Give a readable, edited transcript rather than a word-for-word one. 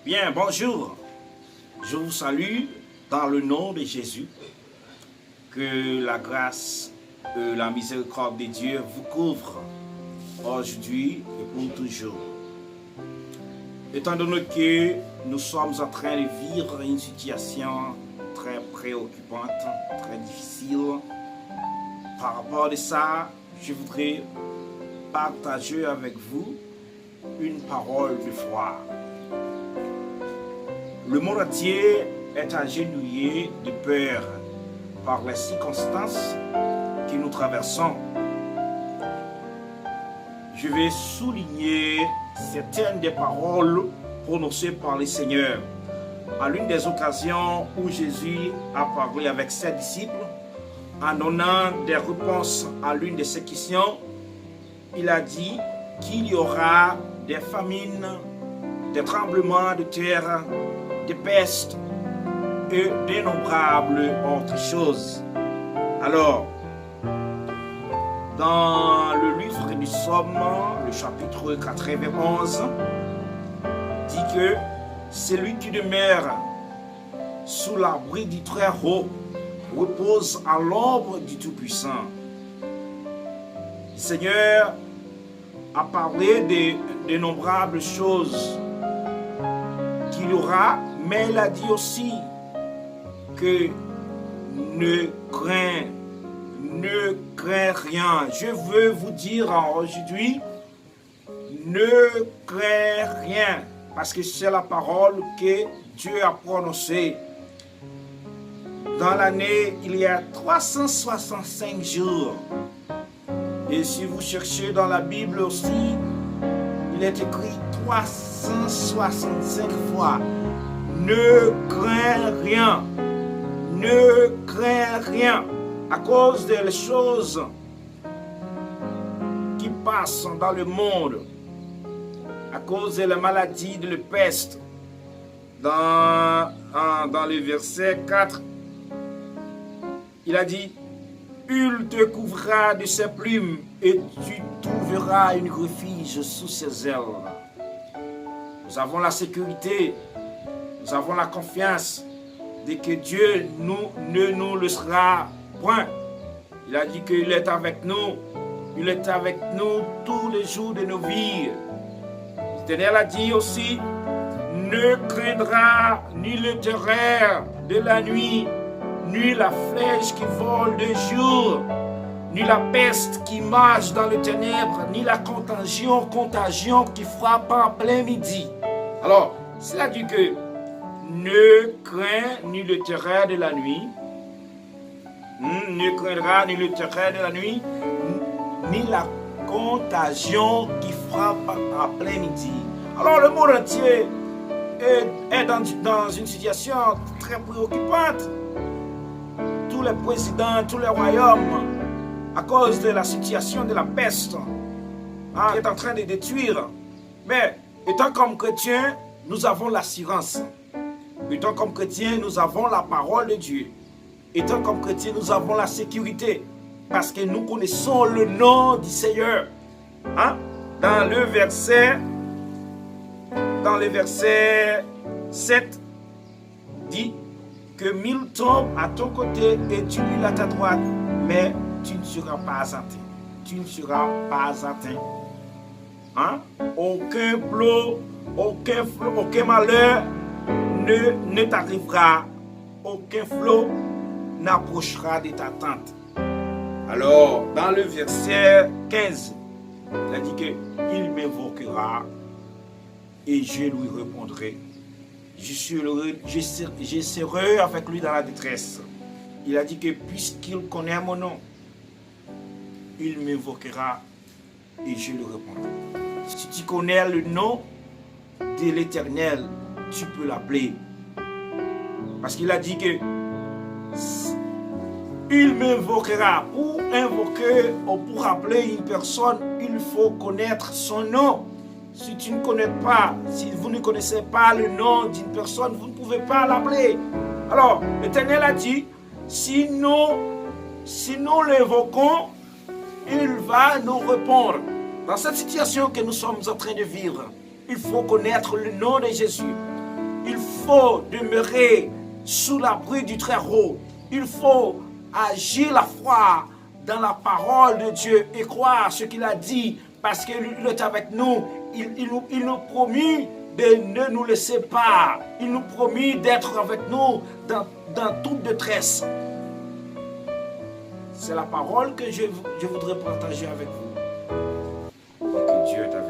Bien, bonjour. Je vous salue dans le nom de Jésus. Que la grâce et la miséricorde de Dieu vous couvrent aujourd'hui et pour toujours. Étant donné que nous sommes en train de vivre une situation très préoccupante, très difficile, par rapport à ça, je voudrais partager avec vous une parole de foi. Le monde entier est agenouillé de peur par les circonstances que nous traversons. Je vais souligner certaines des paroles prononcées par le Seigneur. À l'une des occasions où Jésus a parlé avec ses disciples, en donnant des réponses à l'une de ces questions, il a dit qu'il y aura des famines, des tremblements de terre, des pestes et d'innombrables autres choses. Alors, dans le livre du Psaume, le chapitre 91, dit que celui qui demeure sous l'abri du Très-Haut repose à l'ombre du Tout-Puissant. Le Seigneur a parlé d'innombrables choses qu'il y aura, mais il a dit aussi que ne crains rien. Je veux vous dire aujourd'hui, ne crains rien, parce que c'est la parole que Dieu a prononcée. Dans l'année, il y a 365 jours. Et si vous cherchez dans la Bible aussi, il est écrit 365 fois. Ne crains rien. Ne crains rien. À cause des choses qui passent dans le monde, à cause de la maladie, de la peste. Dans le verset 4, il a dit, il te couvrira de ses plumes et tu trouveras une refuge sous ses ailes. Nous avons la sécurité, nous avons la confiance de que Dieu ne nous laissera point. Il a dit qu'il est avec nous. Il est avec nous tous les jours de nos vies. L'Éternel a dit aussi, ne craindra ni le terreur de la nuit, ni la flèche qui vole de jour, ni la peste qui marche dans les ténèbres, ni la contagion qui frappe en plein midi. Alors, cela dit que ne crains ni le terreur de la nuit, ne craindra ni le terreur de la nuit, ni la contagion qui frappe en plein midi. Alors le monde entier est dans une situation très préoccupante. Tous les présidents, tous les royaumes, à cause de la situation de la peste, qui est en train de détruire. Mais étant comme chrétiens, nous avons l'assurance. Étant comme chrétiens, nous avons la parole de Dieu. Étant comme chrétiens, nous avons la sécurité. Parce que nous connaissons le nom du Seigneur. Dans le verset 7, dit que 1000 tombent à ton côté et 10 000 à ta droite, mais tu ne seras pas atteint. Tu ne seras pas atteint. Aucun flot, aucun malheur ne t'arrivera. Aucun flot n'approchera de ta tente. Alors, dans le verset 15, il a dit qu'il m'invoquera et je lui répondrai. Je serai avec lui dans la détresse. Il a dit que puisqu'il connaît mon nom, il m'invoquera et je lui répondrai. Si tu connais le nom de l'Éternel, tu peux l'appeler. Parce qu'il a dit que il m'invoquera. Pour invoquer ou pour appeler une personne, il faut connaître son nom. Si tu ne connais pas, si vous ne connaissez pas le nom d'une personne, vous ne pouvez pas l'appeler. Alors, l'Éternel a dit, si nous l'invoquons, il va nous répondre. Dans cette situation que nous sommes en train de vivre, il faut connaître le nom de Jésus. faut demeurer sous l'abri du Très-Haut. Il faut agir la foi dans la parole de Dieu et croire ce qu'il a dit parce qu'il est avec nous. Il nous promet de ne nous laisser pas. Il nous promet d'être avec nous dans toute détresse. C'est la parole que je voudrais partager avec vous. Que Dieu t'avertisse.